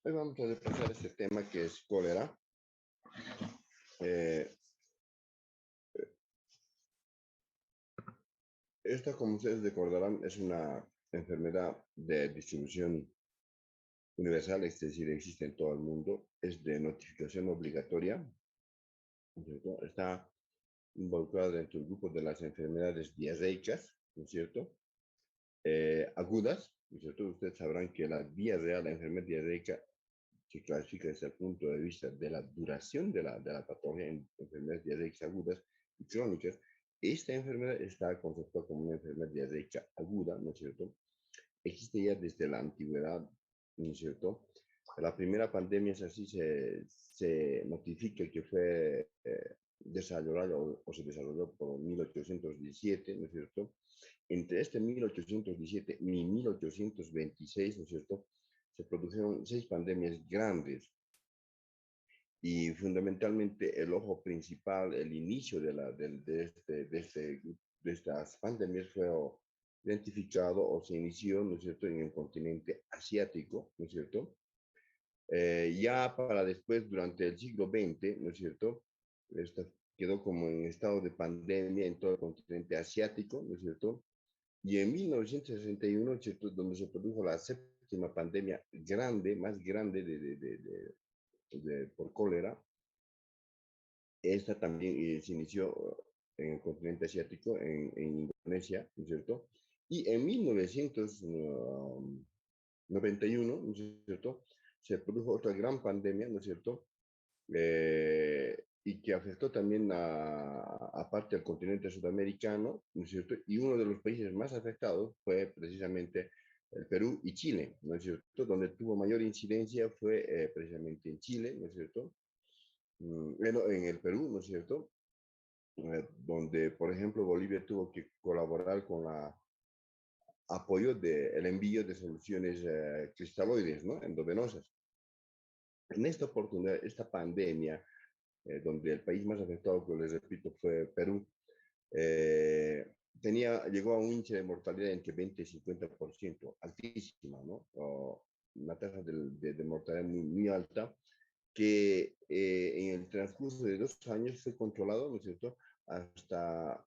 Hoy vamos a repasar este tema que es cólera. Eh, Esta, como ustedes recordarán, es una enfermedad de distribución universal, es decir, existe en todo el mundo, es de notificación obligatoria, ¿no es cierto? Está involucrada dentro del grupo de las enfermedades diarreicas, ¿no es cierto? Agudas, ¿no es cierto? Ustedes sabrán que la diarrea, la enfermedad diarreica, se clasifica desde el punto de vista de la duración de la patología en enfermedades diarreicas agudas y crónicas. Esta enfermedad está conceptuada como una enfermedad diarreica aguda, ¿no es cierto? Existe ya desde la antigüedad, ¿no es cierto? La primera pandemia es así, se notifica que fue desarrollada o se desarrolló por 1817, ¿no es cierto? Entre este 1817 y 1826, ¿no es cierto?, se produjeron 6 pandemias grandes y fundamentalmente el ojo principal, el inicio de estas pandemias fue identificado o se inició, ¿no es cierto?, en el continente asiático, ¿no es cierto? Ya para después, durante el siglo XX, ¿no es cierto?, esta quedó como en estado de pandemia en todo el continente asiático, ¿no es cierto? Y en 1961, ¿cierto?, donde se produjo la séptima pandemia grande, más grande por cólera, esta también se inició en el continente asiático, en Indonesia, ¿no es cierto? Y en 1991, ¿no es cierto?, se produjo otra gran pandemia, ¿no es cierto?, y que afectó también aparte al continente sudamericano, ¿no es cierto? Y uno de los países más afectados fue precisamente el Perú y Chile, ¿no es cierto? Donde tuvo mayor incidencia fue precisamente en Chile, ¿no es cierto? Bueno, en el Perú, ¿no es cierto? Donde, por ejemplo, Bolivia tuvo que colaborar con la apoyo del envío de soluciones cristaloides, ¿no? Endovenosas. En esta oportunidad, esta pandemia, donde el país más afectado, que les repito, fue Perú, llegó a un índice de mortalidad entre 20 y 50%, altísima, ¿no? Una tasa de mortalidad muy, muy alta, que en el transcurso de 2 años fue controlado, ¿no es cierto?, hasta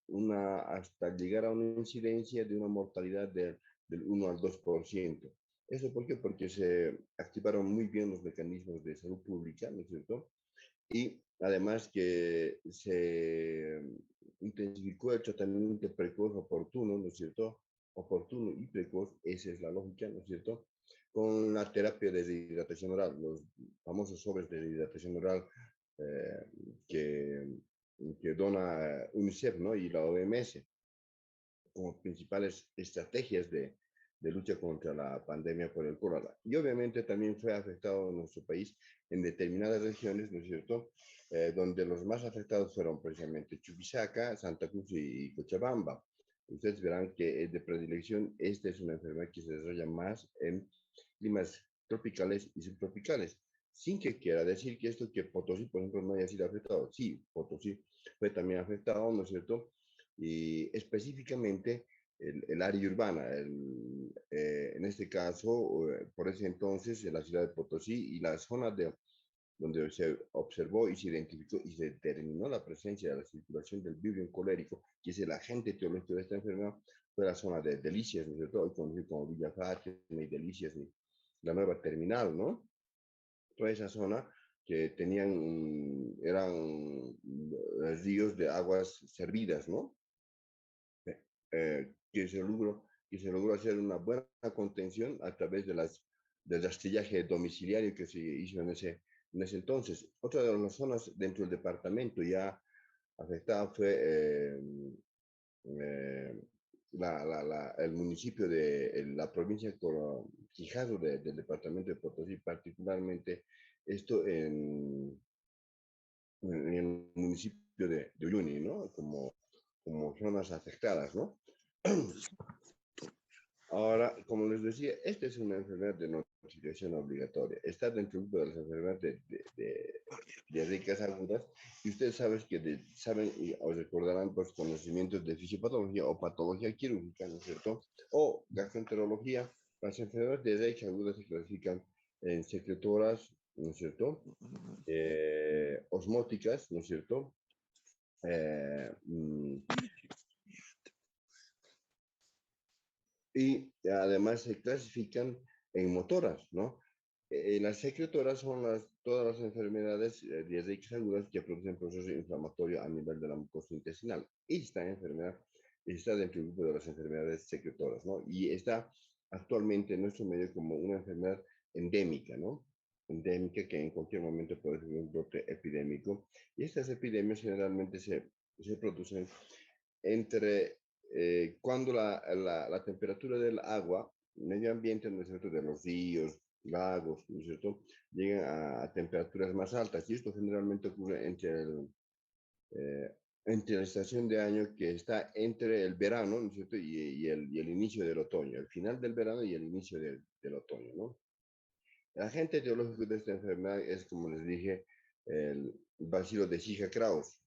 llegar a una incidencia de una mortalidad del 1 al 2%. ¿Eso por qué? Porque se activaron muy bien los mecanismos de salud pública, ¿no es cierto? Y además que se intensificó el tratamiento precoz oportuno, ¿no es cierto? Oportuno y precoz, esa es la lógica, ¿no es cierto? Con la terapia de deshidratación oral, los famosos sobres de deshidratación oral eh, que, que dona UNICEF, ¿no?, y la OMS como principales estrategias de lucha contra la pandemia por el cólera. Y obviamente también fue afectado nuestro país en determinadas regiones, ¿no es cierto?, donde los más afectados fueron precisamente Chuquisaca, Santa Cruz y Cochabamba. Ustedes verán que de predilección, esta es una enfermedad que se desarrolla más en climas tropicales y subtropicales. Sin que quiera decir que esto, que Potosí, por ejemplo, no haya sido afectado. Sí, Potosí fue también afectado, ¿no es cierto? Y específicamente el área urbana, en este caso, por ese entonces, en la ciudad de Potosí y la zona donde se observó y se identificó y se determinó la presencia de la circulación del vibrio colérico, que es el agente etiológico de esta enfermedad, fue la zona de Delicias, ¿no es cierto?, hoy conocido como Villa Fátima y Delicias, y la nueva terminal, ¿no? Toda esa zona que eran ríos de aguas servidas, ¿no? Que se logró hacer una buena contención a través del rastrillaje domiciliario que se hizo en ese entonces. Otra de las zonas dentro del departamento ya afectada fue eh, el municipio de la provincia de Quijano del departamento de Potosí, particularmente esto en el municipio de Uyuni, ¿no? Como zonas afectadas, ¿no? Ahora, como les decía, esta es una enfermedad de notificación obligatoria. Está dentro de las enfermedades de diarreicas agudas. Y ustedes saben y os recordarán pues, conocimientos de fisiopatología o patología quirúrgica, ¿no es cierto? O gastroenterología. Las enfermedades diarreicas agudas se clasifican en secretoras, ¿no es cierto? Osmóticas, ¿no es cierto? Eh, mm, y además se clasifican en motoras, ¿no? Las secretoras son todas las enfermedades diarreicas agudas que producen proceso inflamatorio a nivel de la mucosa intestinal. Esta enfermedad está dentro del grupo de las enfermedades secretoras, ¿no? Y está actualmente en nuestro medio como una enfermedad endémica, ¿no? Endémica que en cualquier momento puede ser un brote epidémico. Y estas epidemias generalmente se producen entre cuando la temperatura del agua, medio ambiente, ¿no es cierto?, de los ríos, lagos, ¿no es cierto?, llegan a temperaturas más altas. Y esto generalmente ocurre eh, entre la estación de año que está entre el verano, ¿no es cierto?, y el inicio del otoño, el final del verano y el inicio del otoño, ¿no? El agente etiológico de esta enfermedad es, como les dije, el bacilo de Zika-Kraus,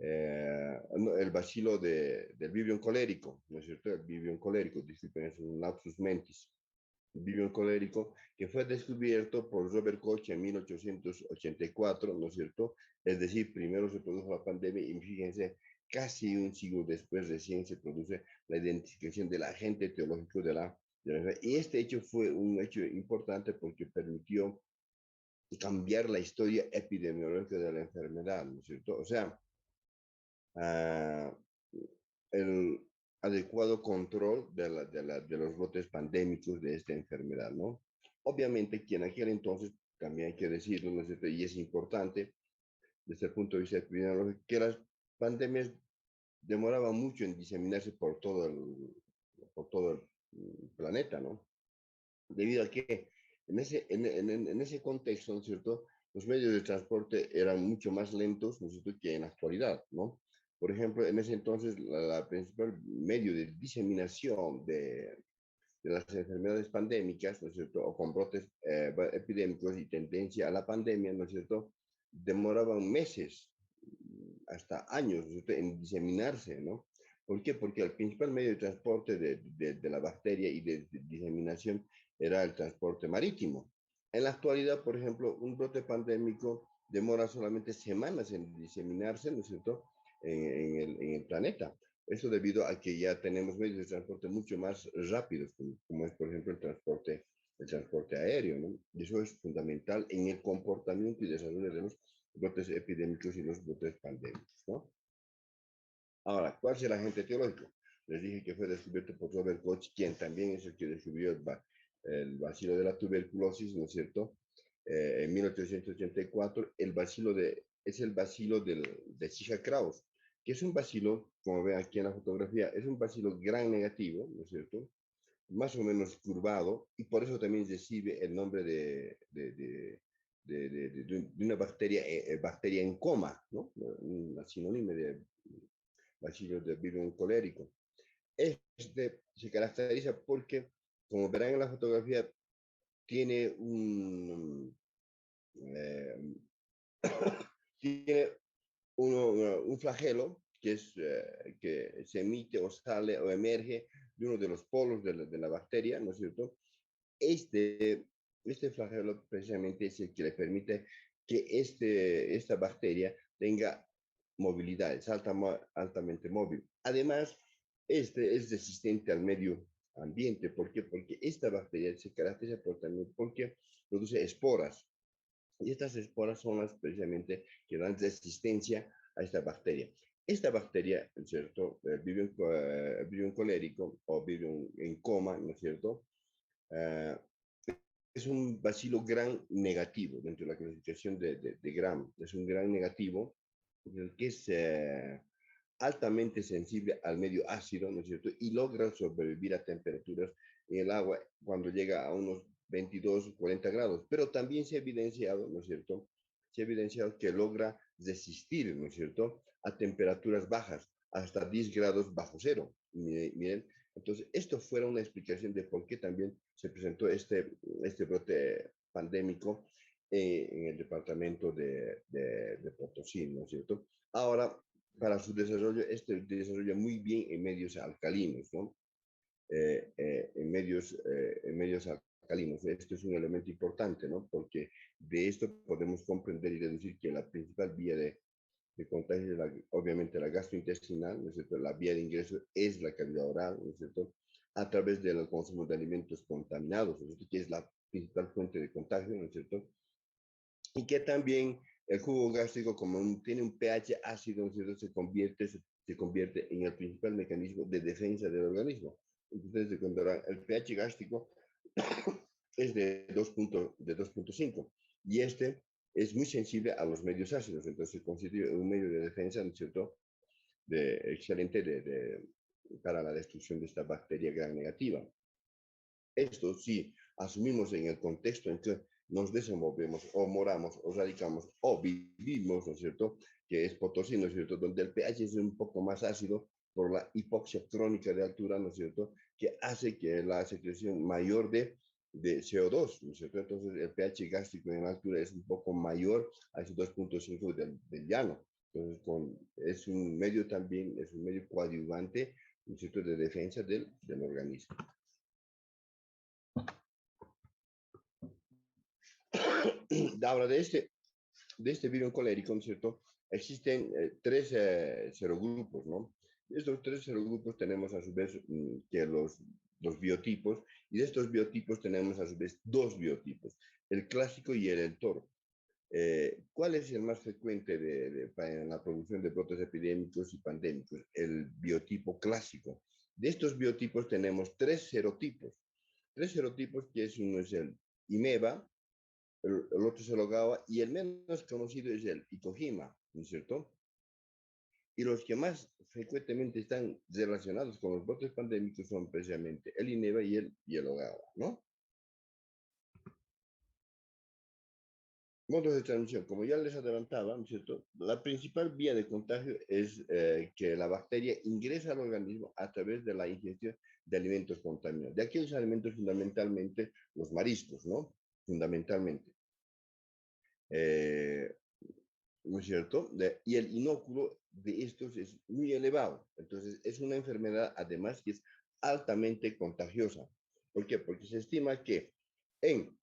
no, el bacilo del Vibrio colérico, ¿no es cierto? El Vibrio colérico, disculpen, es un lapsus mentis. El Vibrio colérico, que fue descubierto por Robert Koch en 1884, ¿no es cierto? Es decir, primero se produjo la pandemia y fíjense, casi un siglo después recién se produce la identificación del agente etiológico de la enfermedad. Y este hecho fue un hecho importante porque permitió cambiar la historia epidemiológica de la enfermedad, ¿no es cierto? O sea, uh, el adecuado control de los brotes pandémicos de esta enfermedad, ¿no? Obviamente, que en aquel entonces, también hay que decirlo, ¿no es cierto? Y es importante, desde el punto de vista epidemiológico, que las pandemias demoraban mucho en diseminarse por todo el planeta, ¿no? Debido a que en ese contexto, ¿no es cierto?, los medios de transporte eran mucho más lentos, ¿no es cierto?, que en la actualidad, ¿no? Por ejemplo, en ese entonces, la principal medio de diseminación de las enfermedades pandémicas, ¿no es cierto?, o con brotes epidémicos y tendencia a la pandemia, ¿no es cierto?, demoraban meses, hasta años, ¿no es cierto?, en diseminarse, ¿no? ¿Por qué? Porque el principal medio de transporte de la bacteria y de diseminación era el transporte marítimo. En la actualidad, por ejemplo, un brote pandémico demora solamente semanas en diseminarse, ¿no es cierto?, en el planeta. Eso debido a que ya tenemos medios de transporte mucho más rápidos, como es, por ejemplo, el transporte aéreo, ¿no? Y eso es fundamental en el comportamiento y desarrollo de los brotes epidémicos y los brotes pandémicos, ¿no? Ahora, ¿cuál es el agente etiológico? Les dije que fue descubierto por Robert Koch, quien también es el que descubrió el bacilo de la tuberculosis, ¿no es cierto? En 1884, es el bacilo de Zika-Kraus, que es un bacilo, como ven aquí en la fotografía, es un bacilo gran negativo, ¿no es cierto?, más o menos curvado, y por eso también recibe el nombre de una bacteria en coma, ¿no? Una sinónimo de bacilo de virus colérico. Este se caracteriza porque, como verán en la fotografía, tiene eh, tiene un flagelo que se emite o sale o emerge de uno de los polos de la bacteria, ¿no es cierto? Este, este flagelo precisamente es el que le permite que esta bacteria tenga movilidad, es altamente móvil. Además, este es resistente al medio ambiente. ¿Por qué? Porque esta bacteria se caracteriza también porque produce esporas. Y estas esporas son las precisamente que dan resistencia a esta bacteria. Esta bacteria, ¿no es cierto?, vive en colérico o vive en coma, ¿no es cierto? Uh, es un bacilo gran negativo dentro de la clasificación de Gram. Es un gran negativo que es altamente sensible al medio ácido, ¿no es cierto? Y logra sobrevivir a temperaturas en el agua cuando llega a unos 22, 40 grados. Pero también se ha evidenciado, ¿no es cierto? Se ha evidenciado que logra resistir, ¿no es cierto?, a temperaturas bajas, hasta 10 grados bajo cero. Miren, entonces, esto fuera una explicación de por qué también se presentó este brote pandémico en el departamento de Potosí, ¿no es cierto? Ahora, para su desarrollo, este desarrolla muy bien en medios alcalinos, ¿no? En medios alcalinos. Esto es un elemento importante, ¿no? Porque de esto podemos comprender y deducir que la principal vía de contagio es obviamente la gastrointestinal, ¿no es cierto? La vía de ingreso es la cavidad oral, ¿no es cierto? A través del consumo de alimentos contaminados, ¿no es cierto? Que es la principal fuente de contagio, ¿no es cierto? Y que también el jugo gástrico, como tiene un pH ácido, ¿no es cierto? Se convierte en el principal mecanismo de defensa del organismo. Entonces, encontrarán el pH gástrico es de 2.5 y este es muy sensible a los medios ácidos, entonces constituye un medio de defensa, ¿no es cierto?, excelente para la destrucción de esta bacteria gram negativa. Esto sí, asumimos en el contexto en que nos desenvolvemos o moramos o radicamos o vivimos, ¿no es cierto?, que es Potosí, ¿no es cierto?, donde el pH es un poco más ácido por la hipoxia crónica de altura, ¿no es cierto?, que hace que la secreción mayor de CO2, ¿no es cierto? Entonces el pH gástrico en altura es un poco mayor a ese 2.5 del llano. Entonces es un medio también, es un medio coadyuvante, ¿no es cierto?, de defensa del organismo. Ahora, de este virus colérico, ¿no es cierto? Existen tres serogrupos, ¿no? Estos tres serogrupos tenemos a su vez que los biotipos, y de estos biotipos tenemos a su vez dos biotipos, el clásico y el toro. ¿Cuál es el más frecuente en la producción de brotes epidémicos y pandémicos? El biotipo clásico. De estos biotipos tenemos tres serotipos. Tres serotipos que uno es el IMEVA, el otro es el Ogawa, y el menos conocido es el Itohima, ¿no es cierto? Y los que más frecuentemente están relacionados con los brotes pandémicos son precisamente el INEVA y el Ogawa, ¿no? Modos de transmisión, como ya les adelantaba, ¿no es cierto? La principal vía de contagio es que la bacteria ingresa al organismo a través de la ingestión de alimentos contaminados. De aquellos alimentos fundamentalmente los mariscos, ¿no? Fundamentalmente. ¿No es cierto? Y el inóculo de estos es muy elevado. Entonces, es una enfermedad, además, que es altamente contagiosa. ¿Por qué? Porque se estima que en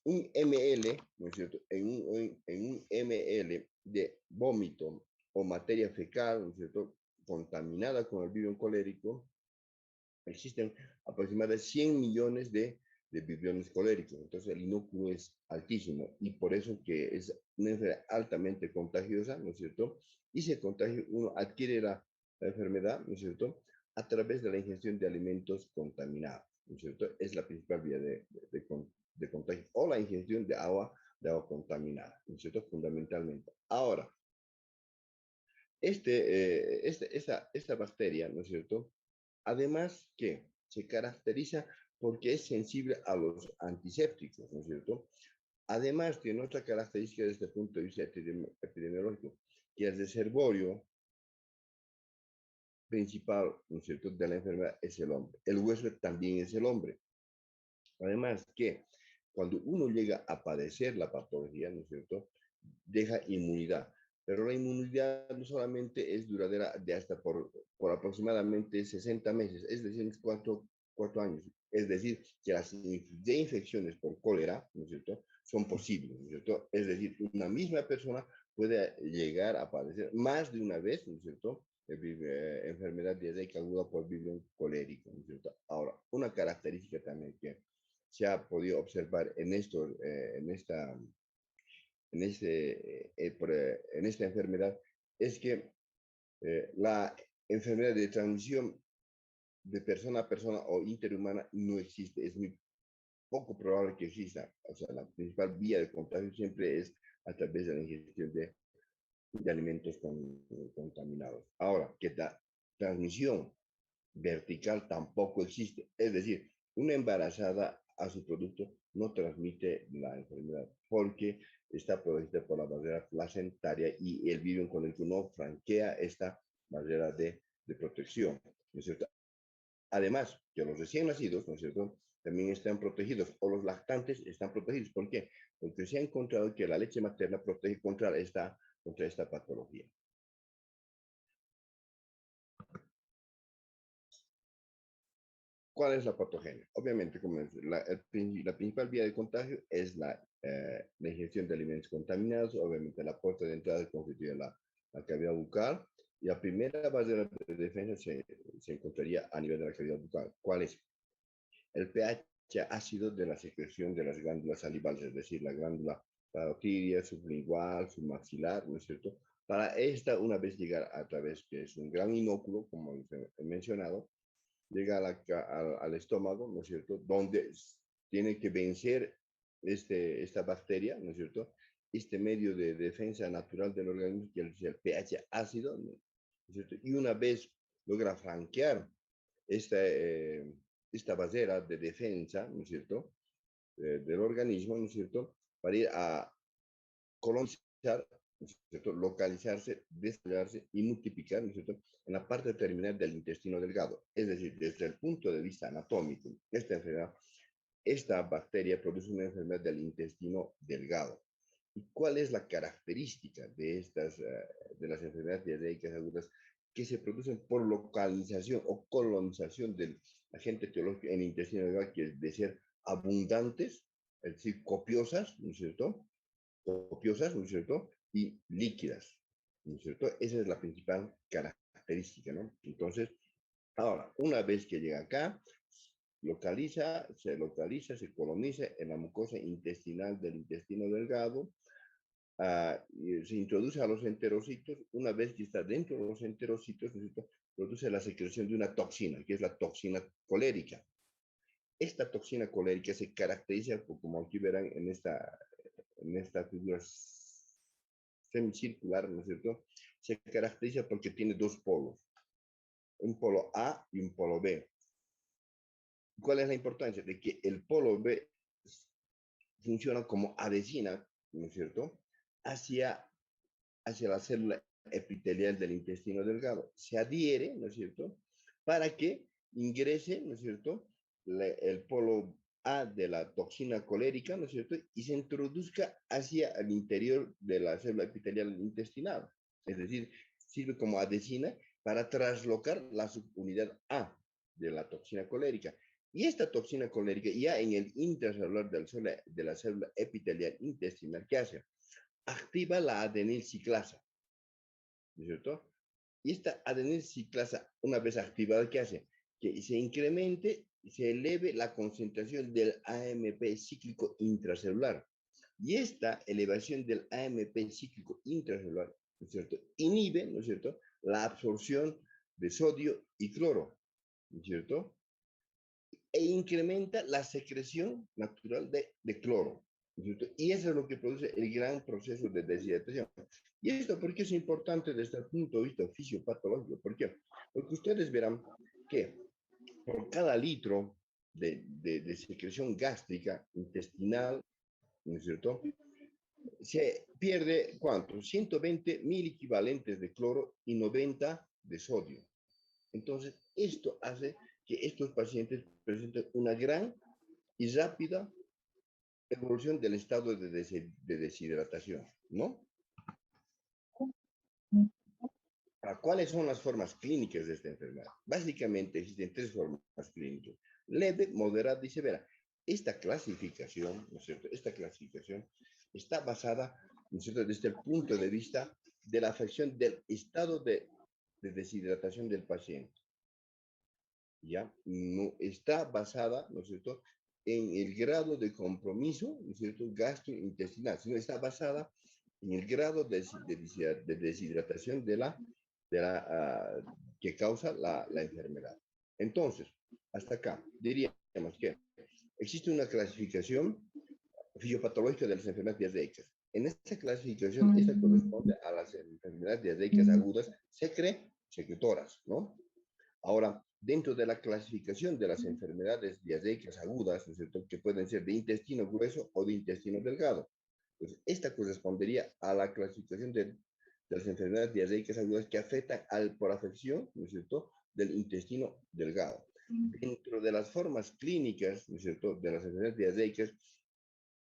un ml, ¿no es cierto? En un ml de vómito o materia fecal, ¿no es cierto?, contaminada con el virus colérico, existen aproximadamente 100 millones de vibriones coléricos. Entonces el inóculo es altísimo y por eso que es una enfermedad altamente contagiosa, ¿no es cierto? Y se contagia, uno adquiere la enfermedad, ¿no es cierto?, a través de la ingestión de alimentos contaminados, ¿no es cierto? Es la principal vía de contagio, o la ingestión de agua contaminada, ¿no es cierto? Fundamentalmente. Ahora, esta bacteria, ¿no es cierto?, además que se caracteriza porque es sensible a los antisépticos, ¿no es cierto? Además tiene otra característica desde el punto de vista epidemiológico, que el reservorio principal, ¿no es cierto?, de la enfermedad es el hombre. El huésped también es el hombre. Además que cuando uno llega a padecer la patología, ¿no es cierto?, deja inmunidad. Pero la inmunidad no solamente es duradera de hasta por aproximadamente 60 meses, es decir, 4 años. Es decir, que las infecciones por cólera, ¿no es cierto?, son posibles, ¿no es cierto? Es decir, una misma persona puede llegar a padecer más de una vez, ¿no es cierto?, enfermedad diarreica aguda por vibrio colérico, ¿no es cierto? Ahora, una característica también que se ha podido observar en esta enfermedad es que la enfermedad de transmisión de persona a persona o interhumana no existe, es muy poco probable que exista. O sea, la principal vía de contagio siempre es a través de la ingestión de alimentos contaminados. Ahora, que la transmisión vertical tampoco existe. Es decir, una embarazada a su producto no transmite la enfermedad porque está protegida por la barrera placentaria y el virus con el que uno franquea esta barrera de protección, ¿no es cierto? Además, que los recién nacidos, ¿no es cierto?, también están protegidos, o los lactantes están protegidos. ¿Por qué? Porque se ha encontrado que la leche materna protege contra esta patología. ¿Cuál es la patogenia? Obviamente, como la principal vía de contagio es la ingestión de alimentos contaminados. Obviamente, la puerta de entrada constituye la cavidad bucal. Y la primera barrera de defensa se encontraría a nivel de la cavidad bucal. ¿Cuál es? El pH ácido de la secreción de las glándulas salivales, es decir, la glándula parotidia, sublingual, submaxilar, ¿no es cierto? Para esta, una vez llegar a través, que es un gran inóculo, como he mencionado, llega al estómago, ¿no es cierto? Donde tiene que vencer esta bacteria, ¿no es cierto? Este medio de defensa natural del organismo, que es el pH ácido, ¿no es cierto? Y una vez logra franquear esta, esta barrera de defensa, ¿no es cierto?, del organismo, ¿no es cierto?, para ir a colonizar, ¿no es cierto?, localizarse, desarrollarse y multiplicar, ¿no es cierto?, en la parte terminal del intestino delgado. Es decir, desde el punto de vista anatómico, esta bacteria produce una enfermedad del intestino delgado. ¿Y cuál es la característica de de las enfermedades diarreicas agudas que se producen por localización o colonización del agente etiológico en el intestino delgado, que es de ser abundantes, es decir, copiosas, ¿no es cierto? Copiosas, ¿no es cierto? Y líquidas, ¿no es cierto? Esa es la principal característica, ¿no? Entonces, ahora, una vez que llega acá, se coloniza en la mucosa intestinal del intestino delgado, se introduce a los enterocitos. Una vez que está dentro de los enterocitos, produce la secreción de una toxina, que es la toxina colérica. Esta toxina colérica se caracteriza, como aquí verán en esta figura semicircular, ¿no es cierto? Se caracteriza porque tiene dos polos, un polo A y un polo B. ¿Cuál es la importancia? De que el polo B funciona como adhesina, ¿no es cierto?, hacia la célula epitelial del intestino delgado. Se adhiere, ¿no es cierto?, para que ingrese, ¿no es cierto?, el polo A de la toxina colérica, ¿no es cierto?, y se introduzca hacia el interior de la célula epitelial intestinal. Es decir, sirve como adhesina para traslocar la subunidad A de la toxina colérica. Y esta toxina colérica, ya en el intracelular de la célula epitelial intestinal, ¿qué hace? Activa la adenilciclasa, ¿no es cierto? Y esta adenilciclasa, una vez activada, ¿qué hace? Que se incremente, se eleve la concentración del AMP cíclico intracelular. Y esta elevación del AMP cíclico intracelular, ¿no es cierto?, inhibe, ¿no es cierto?, la absorción de sodio y cloro, ¿no es cierto?, e incrementa la secreción natural de cloro, ¿no es cierto? Y eso es lo que produce el gran proceso de deshidratación. ¿Y esto por qué es importante desde el punto de vista fisiopatológico? ¿Por qué? Porque ustedes verán que por cada litro de secreción gástrica, intestinal, ¿no es cierto?, se pierde, ¿cuánto? 120 mil equivalentes de cloro y 90 de sodio. Entonces, esto hace que estos pacientes presenten una gran y rápida evolución del estado de deshidratación, ¿no? ¿Cuáles son las formas clínicas de esta enfermedad? Básicamente existen tres formas clínicas: leve, moderada y severa. Esta clasificación, ¿no es cierto?, esta clasificación está basada, ¿no es cierto?, desde el punto de vista de la afección del estado de deshidratación del paciente. ¿Ya? No está basada, ¿no es cierto?, en el grado de compromiso, ¿no es cierto?, gastrointestinal, sino está basada en el grado de deshidratación que causa la enfermedad. Entonces, hasta acá diríamos que existe una clasificación fisiopatológica de las enfermedades diarreicas. En esta clasificación, esta corresponde a las enfermedades diarreicas agudas secretoras, ¿no? Ahora, dentro de la clasificación de las enfermedades diarreicas agudas, ¿no es cierto?, que pueden ser de intestino grueso o de intestino delgado, pues esta correspondería a la clasificación de las enfermedades diarreicas agudas que afectan por afección, ¿no es cierto?, del intestino delgado. Dentro de las formas clínicas, ¿no es cierto?, de las enfermedades diarreicas,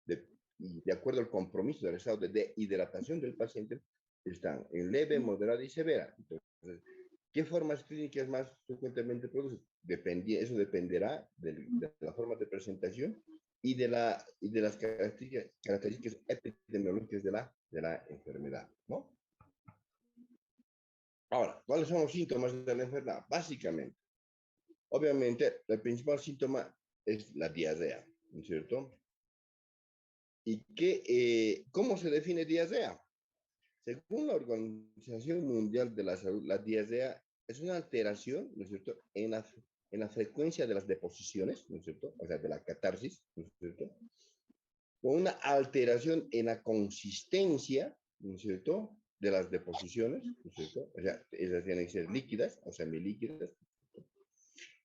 de acuerdo al compromiso del estado de hidratación del paciente, están en leve, moderada y severa. Entonces, ¿qué formas clínicas más frecuentemente producen? eso dependerá de la forma de presentación y de las características epidemiológicas de la enfermedad, ¿no? Ahora, ¿cuáles son los síntomas de la enfermedad? Básicamente, obviamente, el principal síntoma es la diarrea, ¿no es cierto? ¿Y cómo se define diarrea? Según la Organización Mundial de la Salud, la diarrea es una alteración, ¿no es cierto?, en la frecuencia de las deposiciones, ¿no es cierto?, o sea, de la catarsis, ¿no es cierto?, o una alteración en la consistencia, ¿no es cierto?, de las deposiciones, ¿no es cierto?, o sea, esas tienen que ser líquidas o semilíquidas.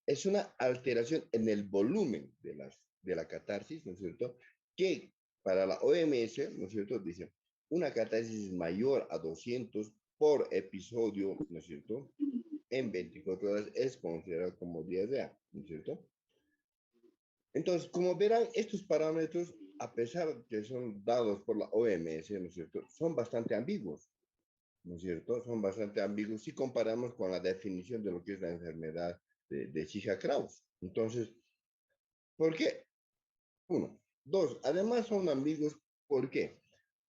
Es una alteración en el volumen de la catarsis, ¿no es cierto?, que para la OMS, ¿no es cierto?, dice, una catarsis mayor a 200 por episodio, ¿no es cierto?, en 24 horas es considerado como diarrea, ¿no es cierto? Entonces, como verán, estos parámetros, a pesar que son dados por la OMS, ¿no es cierto?, son bastante ambiguos, ¿no es cierto? Son bastante ambiguos si comparamos con la definición de lo que es la enfermedad de Zika-Kraus. Entonces, ¿por qué? Uno. Dos, además son ambiguos, ¿por qué?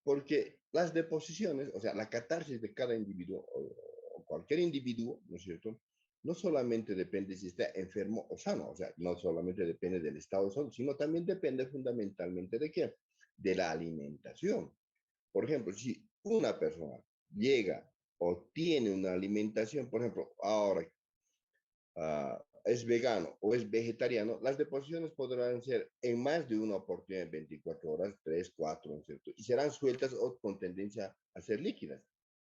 Porque las deposiciones, o sea, la catarsis de cada individuo, o cualquier individuo, ¿no es cierto?, no solamente depende si está enfermo o sano, o sea, no solamente depende del estado de salud, sino también depende fundamentalmente de qué? De la alimentación. Por ejemplo, si una persona llega o tiene una alimentación, por ejemplo, ahora es vegano o es vegetariano, las deposiciones podrán ser en más de una oportunidad en 24 horas, 3, 4, ¿cierto? Y serán sueltas o con tendencia a ser líquidas.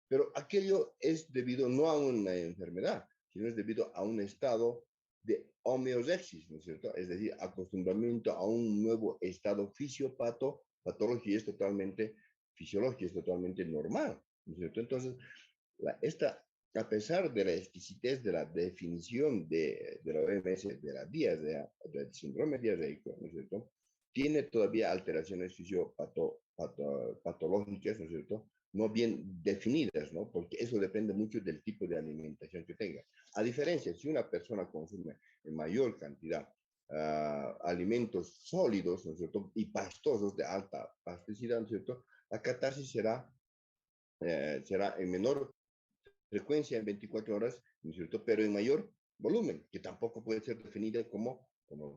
Pero aquello es debido no a una enfermedad, sino es debido a un estado de homeostasis, ¿no es cierto? Es decir, acostumbramiento a un nuevo estado patología es totalmente fisiológica, es totalmente normal, ¿no es cierto? Entonces, esta, a pesar de la exquisitez de la definición de la OMS de la diarrea, del síndrome diarreico, ¿no es cierto?, tiene todavía alteraciones fisiopatológicas, ¿no es cierto?, no bien definidas, ¿no? Porque eso depende mucho del tipo de alimentación que tenga. A diferencia, si una persona consume en mayor cantidad alimentos sólidos, ¿no es cierto?, y pastosos de alta pasticidad, ¿no es cierto?, la catarsis será en menor frecuencia en 24 horas, ¿no es cierto?, pero en mayor volumen, que tampoco puede ser definida como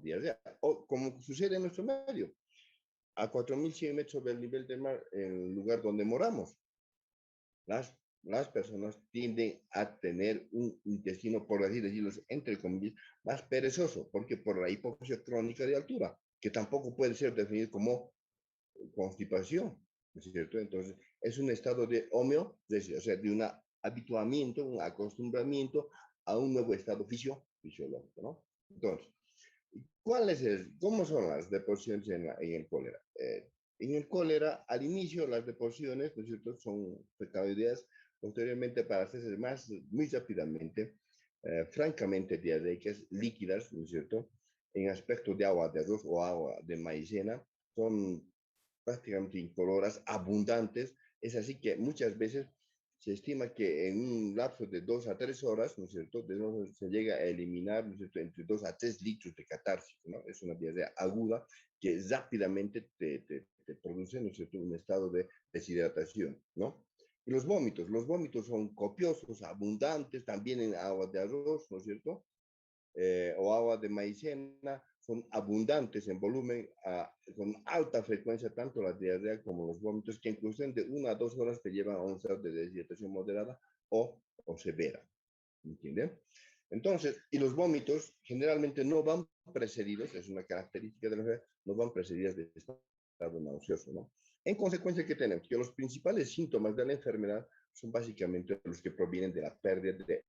diarrea, o como sucede en nuestro medio, a 4.100 metros sobre el nivel del mar, en el lugar donde moramos. Las personas tienden a tener un intestino, por así decirlo, entre comillas, más perezoso, porque por la hipoxia crónica de altura, que tampoco puede ser definido como constipación, ¿no es cierto? Entonces, es un estado de homeostasis, o sea, de un habituamiento, un acostumbramiento a un nuevo estado fisiológico, ¿no? Entonces, ¿cómo son las deposiciones en el cólera? En el cólera, al inicio, las deposiciones, ¿no es cierto?, son fecal-ideas, posteriormente para hacerse muy rápidamente, francamente diarreicas, líquidas, ¿no es cierto?, en aspecto de agua de arroz o agua de maicena, son prácticamente incoloras, abundantes. Es así que muchas veces se estima que en un lapso de 2 a 3 horas, ¿no es cierto?, se llega a eliminar, ¿no es cierto?, entre 2 a 3 litros de catarsis, ¿no? Es una diarrea aguda que rápidamente te produce, ¿no es cierto?, un estado de deshidratación, ¿no? Y los vómitos son copiosos, abundantes, también en agua de arroz, ¿no es cierto?, o agua de maicena, son abundantes en volumen, con alta frecuencia, tanto la diarrea como los vómitos, que en cuestión de 1 a 2 horas te llevan a un estado de deshidratación moderada o severa. ¿Entienden? Entonces, y los vómitos generalmente no van precedidos, es una característica de la enfermedad, no van precedidas de estado nauseoso, ¿no? En consecuencia, ¿qué tenemos? Que los principales síntomas de la enfermedad son básicamente los que provienen de la pérdida de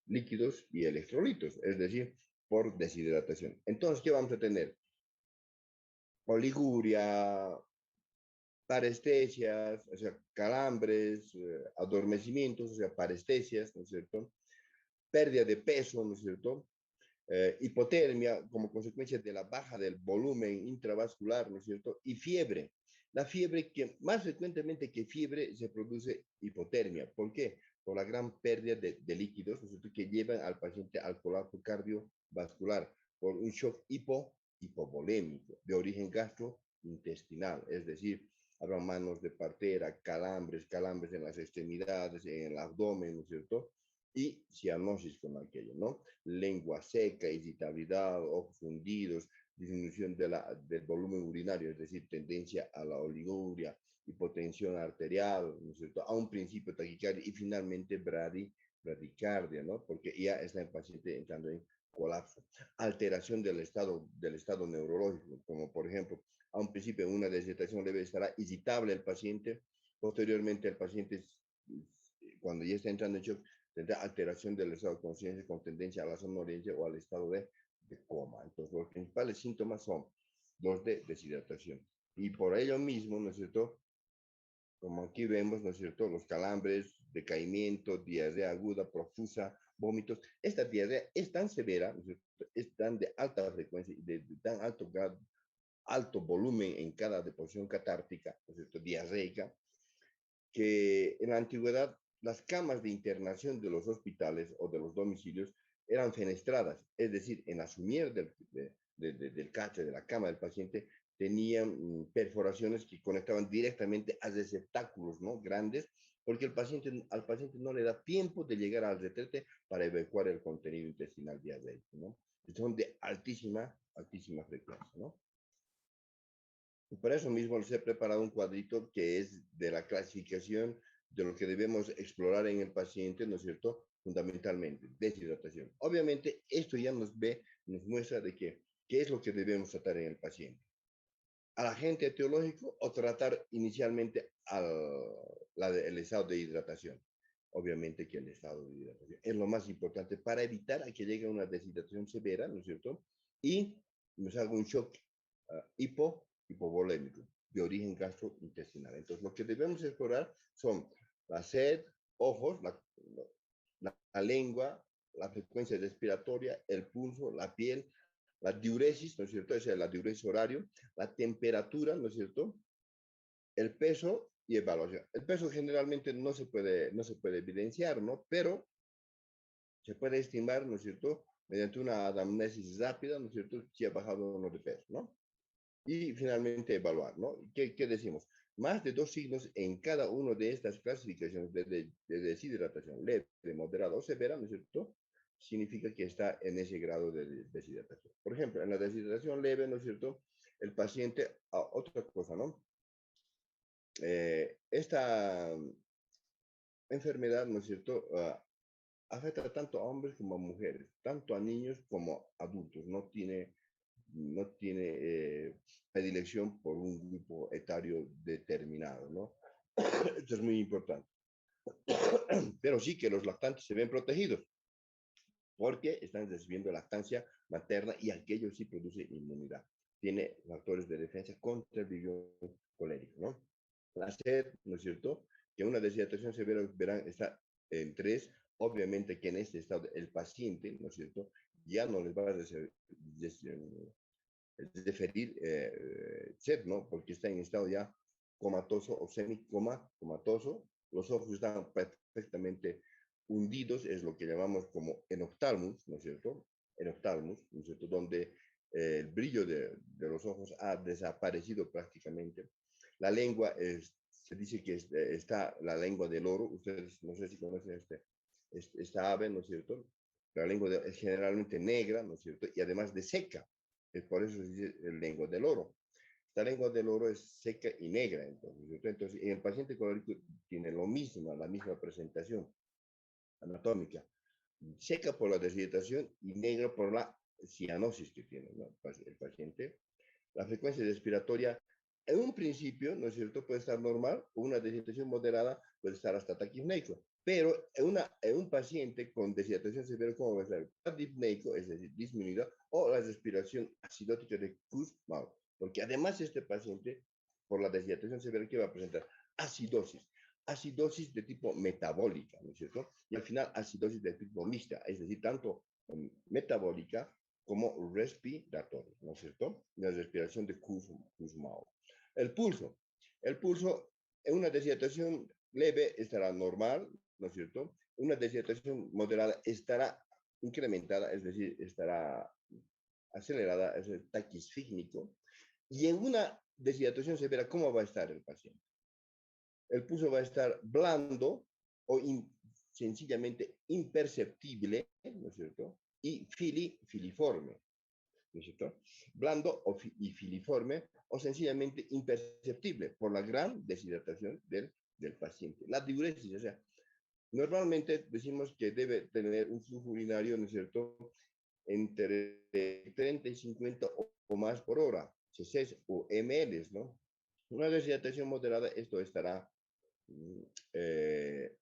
líquidos y electrolitos, es decir, por deshidratación. Entonces, ¿qué vamos a tener? Oliguria, parestesias, o sea, calambres, adormecimientos, o sea, parestesias, ¿no es cierto? Pérdida de peso, ¿no es cierto? Hipotermia como consecuencia de la baja del volumen intravascular, ¿no es cierto? Y fiebre. La fiebre que más frecuentemente que fiebre se produce hipotermia. ¿Por qué? Por la gran pérdida de líquidos, ¿no es cierto?, que llevan al paciente al colapso cardiovascular por un shock hipovolémico de origen gastrointestinal, es decir, habrá manos de partera, calambres en las extremidades, en el abdomen, ¿no es cierto? Y cianosis con aquello, ¿no? Lengua seca, irritabilidad, ojos hundidos, disminución del volumen urinario, es decir, tendencia a la oliguria, hipotensión arterial, ¿no es cierto? A un principio taquicardia y finalmente bradicardia, ¿no? Porque ya está el paciente entrando en colapso. Alteración del estado neurológico, como por ejemplo, a un principio en una deshidratación leve estará irritable el paciente, posteriormente el paciente, cuando ya está entrando en shock, tendrá alteración del estado de conciencia con tendencia a la somnolencia o al estado de coma. Entonces, los principales síntomas son los de deshidratación. Y por ello mismo, ¿no es cierto?, como aquí vemos, ¿no es cierto?, los calambres, decaimiento, diarrea aguda, profusa, vómitos. Esta diarrea es tan severa, ¿no es cierto?, es tan de alta frecuencia y de tan alto grado, alto volumen en cada deposición catártica, ¿no es cierto?, diarreica, que en la antigüedad las camas de internación de los hospitales o de los domicilios eran fenestradas, es decir, en la sumier del catre de la cama del paciente tenían perforaciones que conectaban directamente a receptáculos, ¿no?, grandes, porque al paciente no le da tiempo de llegar al retrete para evacuar el contenido intestinal diarreico, ¿no? Son de altísima frecuencia, ¿no? Y por eso mismo les he preparado un cuadrito que es de la clasificación de lo que debemos explorar en el paciente, ¿no es cierto? Fundamentalmente, deshidratación. Obviamente, esto ya nos muestra de qué es lo que debemos tratar en el paciente. Al agente etiológico o tratar inicialmente el estado de hidratación. Obviamente que el estado de hidratación es lo más importante para evitar a que llegue una deshidratación severa, ¿no es cierto? Y nos haga un shock hipovolémico de origen gastrointestinal. Entonces, lo que debemos explorar son la sed, ojos, la lengua, la frecuencia respiratoria, el pulso, la piel, la diuresis, ¿no es cierto? Esa es la diuresis horario, la temperatura, ¿no es cierto? El peso y evaluación. El peso generalmente no se puede evidenciar, ¿no? Pero se puede estimar, ¿no es cierto?, mediante una anamnesis rápida, ¿no es cierto?, si ha bajado o no de peso, ¿no? Y finalmente evaluar, ¿no? ¿Qué decimos? Más de 2 signos en cada una de estas clasificaciones de deshidratación leve, moderada o severa, ¿no es cierto?, significa que está en ese grado de deshidratación. Por ejemplo, en la deshidratación leve, ¿no es cierto?, el paciente, otra cosa, ¿no? Esta enfermedad, ¿no es cierto?, afecta tanto a hombres como a mujeres, tanto a niños como a adultos. No tiene predilección por un grupo etario determinado, ¿no? Esto es muy importante. Pero sí que los lactantes se ven protegidos porque están recibiendo lactancia materna y aquello sí produce inmunidad. Tiene factores de defensa contra el virus colérico, ¿no? La sed, ¿no es cierto?, que una deshidratación severa, verán, está en 3. Obviamente que en este estado el paciente, ¿no es cierto?, ya no les va a deferir sed, ¿no? Porque está en estado ya comatoso o semicomatoso. Los ojos están perfectamente hundidos, es lo que llamamos como enoftalmus, ¿no es cierto? Enoftalmus, ¿no es cierto? Donde el brillo de los ojos ha desaparecido prácticamente. La lengua se dice que está la lengua del loro. Ustedes no sé si conocen esta ave, ¿no es cierto? La lengua es generalmente negra, ¿no es cierto? Y además de seca. Por eso se dice lengua del loro. Esta lengua del loro es seca y negra. Entonces en el paciente colérico tiene lo mismo, la misma presentación anatómica. Seca por la deshidratación y negra por la cianosis que tiene, ¿no?, el paciente. La frecuencia respiratoria, en un principio, ¿no es cierto?, puede estar normal, o una deshidratación moderada puede estar hasta taquipneico. Pero en un paciente con deshidratación severa, ¿cómo va a estar? Taquipneico, es decir, disminuida, o la respiración acidótica de Kussmaul. Porque además este paciente, por la deshidratación severa, ¿qué va a presentar? Acidosis. Acidosis de tipo metabólica, ¿no es cierto? Y al final, acidosis de tipo mixta, es decir, tanto metabólica como respiratoria, ¿no es cierto? La respiración de Kussmaul. El pulso. El pulso en una deshidratación leve estará normal, ¿no es cierto? Una deshidratación moderada estará incrementada, es decir, estará acelerada, es el taquisfígnico. Y en una deshidratación severa, ¿cómo va a estar el paciente? El pulso va a estar blando o sencillamente imperceptible, ¿no es cierto? Y filiforme, ¿no es cierto? Blando y filiforme o sencillamente imperceptible por la gran deshidratación del paciente. La diuresis, o sea, normalmente decimos que debe tener un flujo urinario, ¿no es cierto?, entre 30 y 50 o más por hora, cc o ml, ¿no? Una deshidratación moderada, esto estará eh,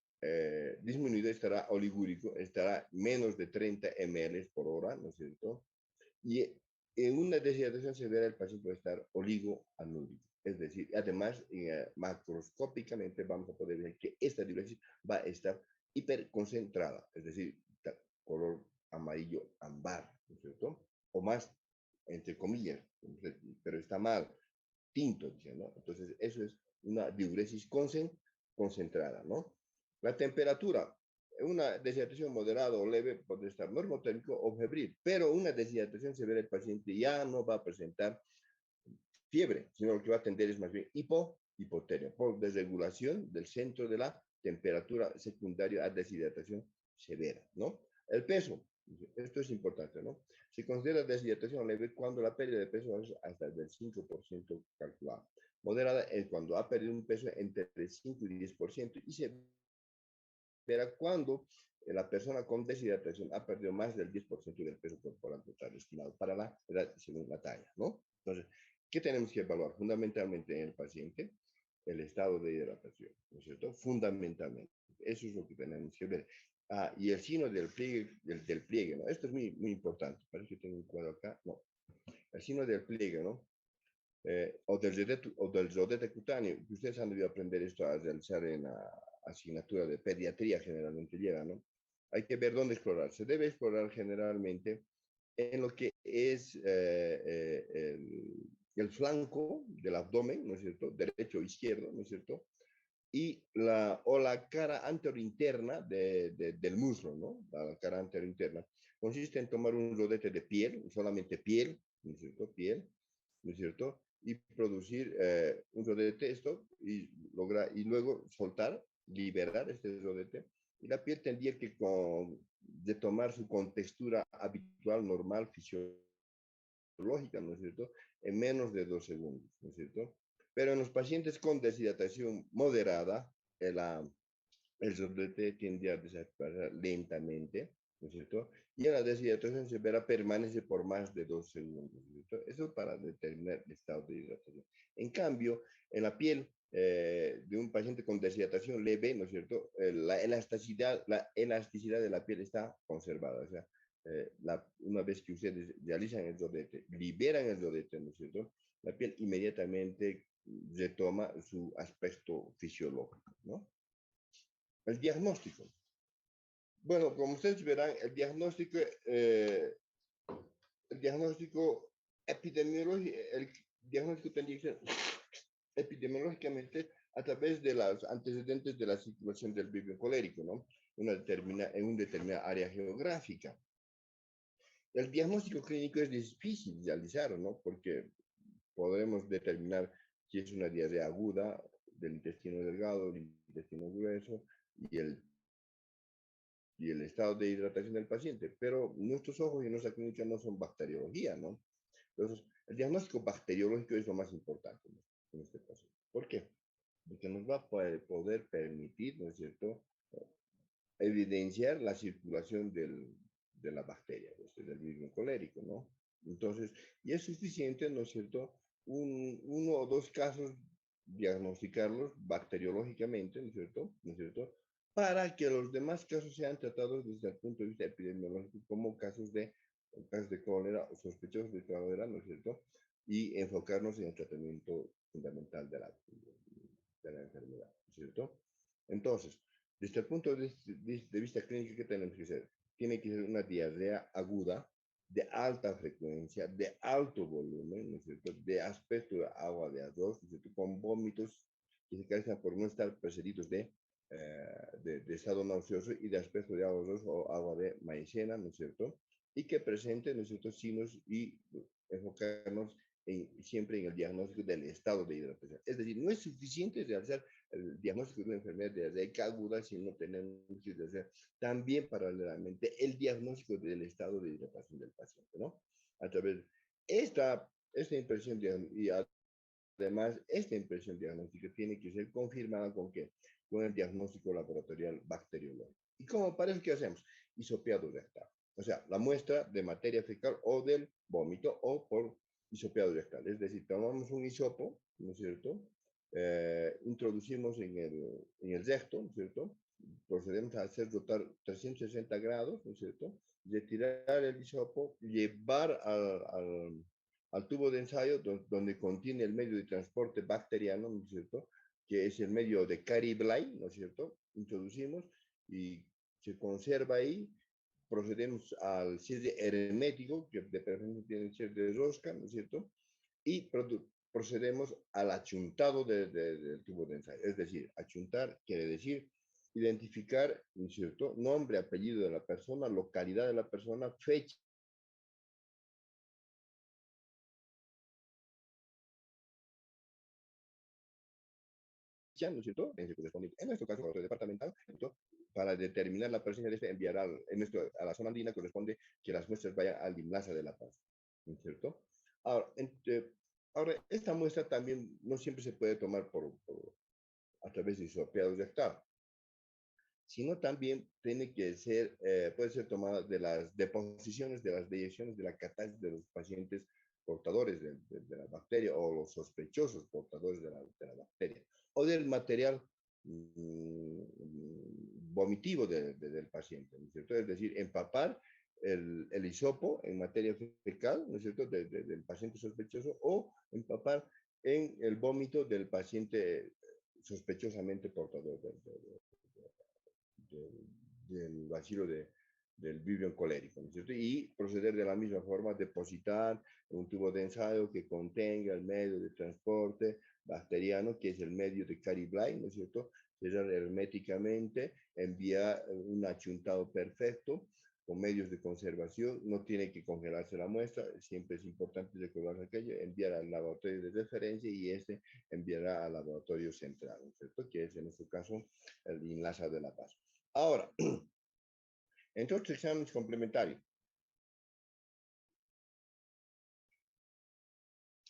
disminuido, estará oligúrico, estará menos de 30 ml por hora, ¿no es cierto? Y en una deshidratación severa el paciente puede estar oligoanúrico. Es decir, además, macroscópicamente vamos a poder ver que esta diuresis va a estar hiperconcentrada, es decir, color amarillo ámbar, ¿no es cierto? O más, entre comillas, pero está mal, tinto, ¿no? Entonces, eso es una diuresis concentrada, ¿no? La temperatura, una deshidratación moderada o leve puede estar normotérmico o febril, pero una deshidratación severa el paciente ya no va a presentar fiebre, sino lo que va a atender es más bien hipotermia, por desregulación del centro de la temperatura secundaria a deshidratación severa, ¿no? El peso, esto es importante, ¿no? Se considera deshidratación leve cuando la pérdida de peso es hasta del 5% calculado. Moderada es cuando ha perdido un peso entre el 5 y 10% y se verá cuando la persona con deshidratación ha perdido más del 10% del peso corporal total estimado para la edad según la talla, ¿no? Entonces, ¿qué tenemos que evaluar? Fundamentalmente en el paciente, el estado de hidratación, ¿no es cierto? Fundamentalmente. Eso es lo que tenemos que ver. Y el signo del pliegue, del pliegue, ¿no? Esto es muy, muy importante. Parece que tengo un cuadro acá. No. El signo del pliegue, ¿no? O del rodete cutáneo. Ustedes han debido aprender esto a realizar en la asignatura de pediatría, generalmente llega, ¿no? Hay que ver dónde explorar. Se debe explorar generalmente en lo que es el flanco del abdomen, ¿no es cierto? Derecho o izquierdo, ¿no es cierto? O la cara anterointerna del muslo, ¿no? La cara anterointerna. Consiste en tomar un rodete de piel, solamente piel, ¿no es cierto? Piel, ¿no es cierto? Y producir un rodete esto y luego soltar, liberar este rodete. Y la piel tendría que de tomar su contextura habitual, normal, fisiológica, ¿no es cierto? En menos de 2 segundos, ¿no es cierto? Pero en los pacientes con deshidratación moderada, el rodete tiende a desaparecer lentamente, ¿no es cierto? Y en la deshidratación severa permanece por más de 2 segundos, ¿no es cierto? Eso para determinar el estado de hidratación. En cambio, en la piel de un paciente con deshidratación leve, ¿no es cierto? La elasticidad de la piel está conservada, o sea, una vez que ustedes realizan el rodete, liberan el rodete, ¿no es cierto? La piel inmediatamente retoma su aspecto fisiológico, ¿no? El diagnóstico. Bueno, como ustedes verán, el diagnóstico epidemiológico, el diagnóstico tendría que ser epidemiológicamente a través de los antecedentes de la circulación del virus colérico, ¿no? En una determinada área geográfica. El diagnóstico clínico es difícil de realizar, ¿no? Porque podemos determinar si es una diarrea aguda del intestino delgado, del intestino grueso y el estado de hidratación del paciente, pero nuestros ojos y nuestra clínica no son bacteriología, ¿no? Entonces, el diagnóstico bacteriológico es lo más importante, ¿no? En este caso. ¿Por qué? Porque nos va a poder permitir, ¿no es cierto?, evidenciar la circulación de la bacteria, del virus colérico, ¿no? Entonces, y es suficiente, ¿no es cierto?, uno o dos casos diagnosticarlos bacteriológicamente, ¿no es cierto?, ¿no es cierto?, para que los demás casos sean tratados desde el punto de vista epidemiológico como casos de cólera o sospechosos de cólera, ¿no es cierto?, y enfocarnos en el tratamiento fundamental de la enfermedad, ¿no es cierto? Entonces, desde el punto de vista clínico, ¿qué tenemos que hacer? Tiene que ser una diarrea aguda, de alta frecuencia, de alto volumen, ¿no es cierto? De aspecto de agua de arroz, ¿no es cierto? Con vómitos que se caracterizan por no estar precedidos de estado nauseoso y de aspecto de agua rosa o agua de maicena, ¿no es cierto? Y que presenten, ¿no es cierto?, signos y enfocarnos siempre en el diagnóstico del estado de hidratación. Es decir, no es suficiente realizar el diagnóstico de una enfermedad diarreica aguda, sino tenemos que hacer también paralelamente el diagnóstico del estado de hidratación del paciente, ¿no? A través de esta impresión y además esta impresión diagnóstica tiene que ser confirmada con qué? Con el diagnóstico laboratorial bacteriológico. ¿Y cómo para eso qué hacemos? Hisopeado rectal. O sea, la muestra de materia fecal o del vómito o por hisopeado rectal. Es decir, tomamos un hisopo, ¿no es cierto? Introducimos en el recto, ¿no es cierto? Procedemos a hacer rotar 360 grados, ¿no es cierto? Retirar el hisopo, llevar al tubo de ensayo donde contiene el medio de transporte bacteriano, ¿no es cierto? Que es el medio de Caribly, ¿no es cierto? Introducimos y se conserva ahí. Procedemos al cierre hermético, que de preferencia tiene el cierre de rosca, ¿no es cierto? Y procedemos al achuntado del tubo de ensayo. Es decir, achuntar quiere decir identificar, ¿no es cierto?, nombre, apellido de la persona, localidad de la persona, fecha, ¿no es cierto? En nuestro caso, otro departamental, ¿cierto? Para determinar la presencia de este, enviará a la zona andina corresponde que las muestras vayan al Limnasa de La Paz, ¿no es cierto? Ahora, ahora, esta muestra también no siempre se puede tomar a través de hisopeado rectal, sino también tiene que ser, puede ser tomada de las deposiciones, de las deyecciones, de la catálisis de los pacientes portadores de la bacteria o los sospechosos portadores de la bacteria, o del material vomitivo del paciente, ¿no es cierto? Es decir, empapar el hisopo en materia fecal, ¿no es cierto?, del paciente sospechoso, o empapar en el vómito del paciente sospechosamente portador del bacilo del vibrio colérico, ¿no es cierto? Y proceder de la misma forma, depositar un tubo de ensayo que contenga el medio de transporte bacteriano, que es el medio de Caribly, ¿no es cierto? Cerrar herméticamente, enviar un achuntado perfecto con medios de conservación, no tiene que congelarse la muestra, siempre es importante recordar aquello, enviar al laboratorio de referencia y este enviará al laboratorio central, ¿no es cierto? Que es en este caso el INLASA de La Paz. Ahora, entre otros exámenes complementarios,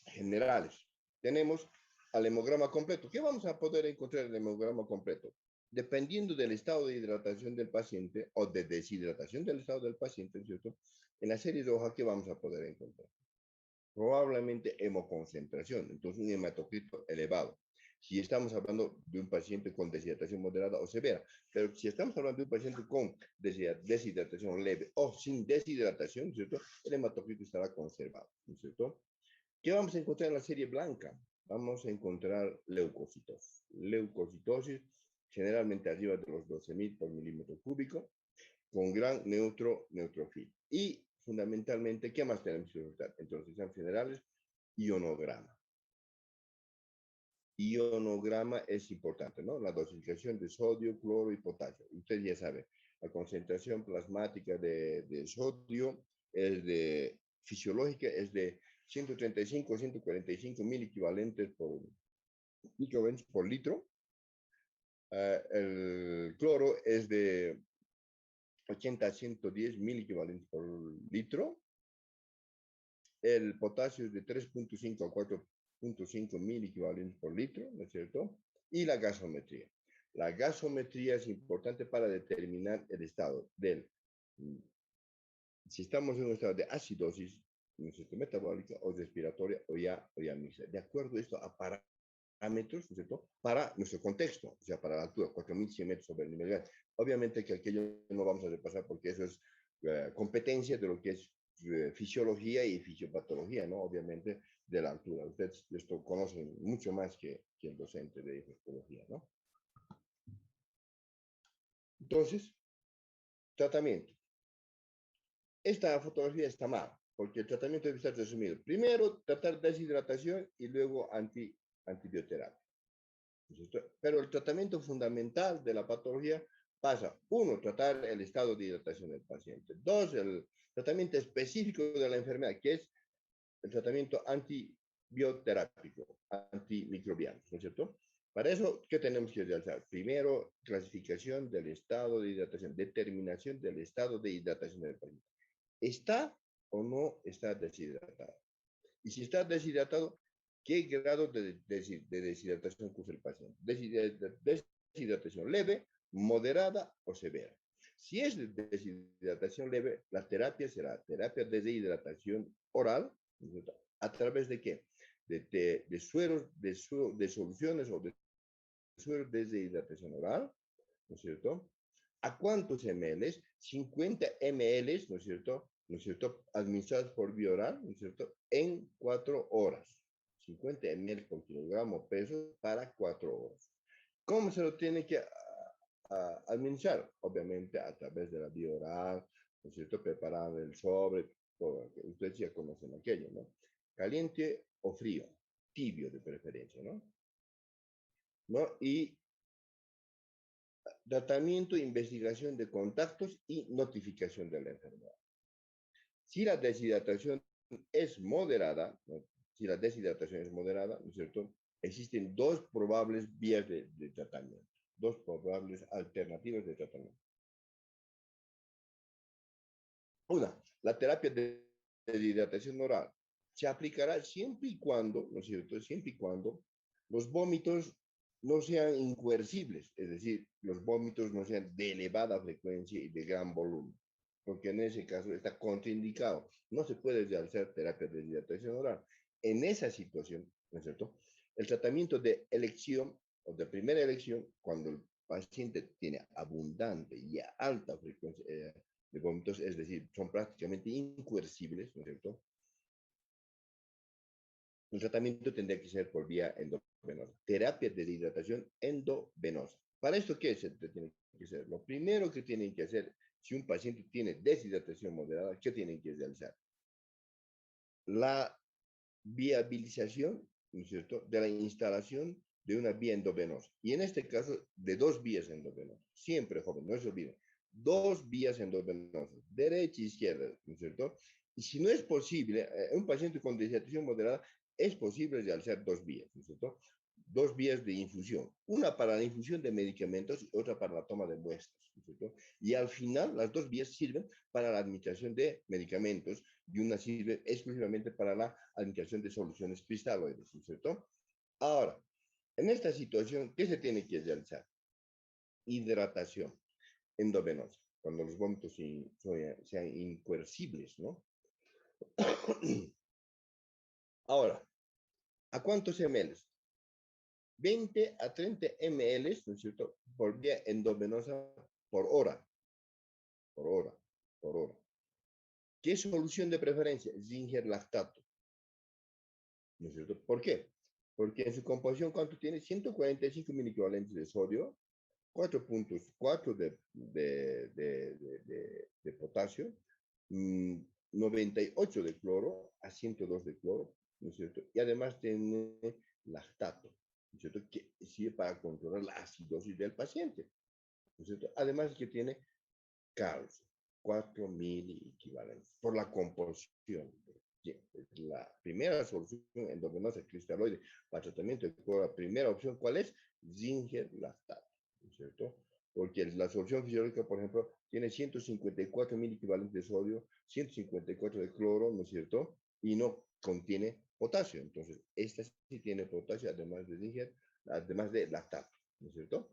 generales, tenemos al hemograma completo. ¿Qué vamos a poder encontrar en el hemograma completo? Dependiendo del estado de hidratación del paciente o de deshidratación del estado del paciente, ¿cierto? En la serie roja, ¿qué vamos a poder encontrar? Probablemente hemoconcentración, entonces un hematocrito elevado. Si estamos hablando de un paciente con deshidratación moderada o severa, pero si estamos hablando de un paciente con deshidratación leve o sin deshidratación, ¿cierto? El hematocrito estará conservado, ¿no es cierto? ¿Qué vamos a encontrar en la serie blanca? Vamos a encontrar leucocitosis. Leucocitosis generalmente arriba de los 12.000 por milímetro cúbico, con gran neutrofil. Y fundamentalmente, ¿qué más tenemos que notar? Entonces, en generales, ionograma. Ionograma es importante, ¿no? La dosificación de sodio, cloro y potasio. Usted ya sabe, la concentración plasmática de sodio es fisiológica es de 135 145 mil equivalentes por litro. El cloro es de 80 a 110 mil equivalentes por litro. El potasio es de 3.5 a 4.5 mil equivalentes por litro, ¿no es cierto? Y la gasometría. La gasometría es importante para determinar el estado si estamos en un estado de acidosis, ¿no es cierto?, metabólica o respiratoria o ya mixta. De acuerdo a esto a parámetros, ¿no es cierto?, para nuestro contexto, o sea, para la altura, 4.100 metros sobre el nivel del mar. Obviamente que aquello no vamos a repasar porque eso es competencia de lo que es fisiología y fisiopatología, ¿no? Obviamente de la altura. Ustedes esto conocen mucho más que el docente de fisiología, ¿no? Entonces, tratamiento. Esta fotografía está mal, porque el tratamiento debe estar resumido. Primero, tratar deshidratación y luego antibioterapia. ¿no es cierto? Pero el tratamiento fundamental de la patología pasa, uno, tratar el estado de hidratación del paciente. Dos, el tratamiento específico de la enfermedad, que es el tratamiento antibioterápico, antimicrobiano, ¿no es cierto? Para eso, ¿qué tenemos que realizar? Primero, clasificación del estado de hidratación, determinación del estado de hidratación del paciente. ¿Está o no está deshidratado? Y si está deshidratado, ¿qué grado de deshidratación cursa el paciente? Deshidratación leve, moderada o severa. Si es de deshidratación leve, la terapia será terapia de deshidratación oral, ¿a través de qué? De sueros, de soluciones o de sueros de deshidratación oral, ¿no es cierto? ¿A cuántos ml? 50 ml, ¿no es cierto? ¿No es cierto? Administrados por vía oral, ¿no es cierto? En 4 horas. 50 ml por kilogramo peso para 4 horas. ¿Cómo se lo tiene que administrar? Obviamente a través de la vía oral, ¿no es cierto? Preparar el sobre, todo, ustedes ya conocen aquello, ¿no? Caliente o frío, tibio de preferencia, ¿no? ¿No? Y tratamiento, investigación de contactos y notificación de la enfermedad. Si la deshidratación es moderada, ¿no? Si la deshidratación es moderada, ¿no es cierto? Existen dos probables vías de tratamiento, dos probables alternativas de tratamiento. Una, la terapia de deshidratación oral se aplicará siempre y cuando, ¿no es cierto? Siempre y cuando los vómitos no sean incoercibles, es decir, los vómitos no sean de elevada frecuencia y de gran volumen, porque en ese caso está contraindicado. No se puede realizar terapia de deshidratación oral. En esa situación, ¿no es cierto? El tratamiento de elección o de primera elección, cuando el paciente tiene abundante y alta frecuencia, de vómitos, es decir, son prácticamente incoercibles, ¿no es cierto? El tratamiento tendría que ser por vía endovenosa. Terapia de deshidratación endovenosa. ¿Para esto qué se tiene que hacer? Lo primero que tienen que hacer, si un paciente tiene deshidratación moderada, ¿qué tienen que realizar? La viabilización, ¿no es cierto?, de la instalación de una vía endovenosa. Y en este caso, de dos vías endovenosas. Siempre, joven, no se olviden. Dos vías endovenosas, derecha e izquierda, ¿no es cierto? Y si no es posible, un paciente con deshidratación moderada, es posible realizar dos vías, ¿no es cierto? Dos vías de infusión, una para la infusión de medicamentos y otra para la toma de muestras, ¿no es cierto? Y al final, las dos vías sirven para la administración de medicamentos y una sirve exclusivamente para la administración de soluciones cristaloides, ¿no es cierto? Ahora, en esta situación, ¿qué se tiene que realizar? Hidratación endovenosa, cuando los vómitos sean incoercibles, ¿no? Ahora, ¿a cuántos ml? 20 a 30 ml, ¿no es cierto?, por vía endovenosa por hora, por hora, por hora. ¿Qué solución de preferencia? Zinger lactato, ¿no es cierto? ¿Por qué? Porque en su composición, ¿cuánto tiene? 145 mil equivalentes de sodio, 4.4 de potasio, 98 de cloro a 102 de cloro, ¿no es cierto? Y además tiene lactato, ¿no es cierto? Que sirve para controlar la acidosis del paciente, ¿no es cierto? Además que tiene calcio, 4.000 equivalentes por la composición. La primera solución endovenosa cristaloide para tratamiento de cloro, la primera opción, ¿cuál es? Zinger lactato, ¿no es cierto? Porque la solución fisiológica, por ejemplo, tiene 154.000 equivalentes de sodio, 154 de cloro, ¿no es cierto? Y no contiene potasio. Entonces, esta sí tiene potasio, además de Zinger, además de lactato, ¿no es cierto?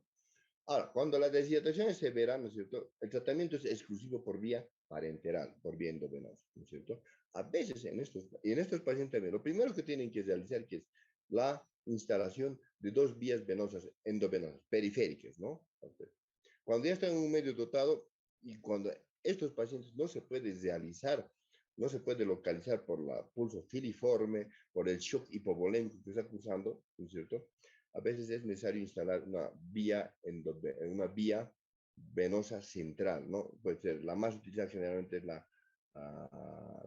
Ahora, cuando la deshidratación es severa, ¿no es cierto? El tratamiento es exclusivo por vía parenteral, por vía endovenosa, ¿no es cierto? A veces en estos pacientes también, lo primero que tienen que realizar que es la instalación de dos vías venosas endovenosas, periféricas, ¿no? Cuando ya están en un medio dotado y cuando estos pacientes no se puede realizar, no se puede localizar por la pulso filiforme, por el shock hipovolémico que está cursando, ¿no es cierto? A veces es necesario instalar una vía venosa central, ¿no? Puede ser la más utilizada generalmente es la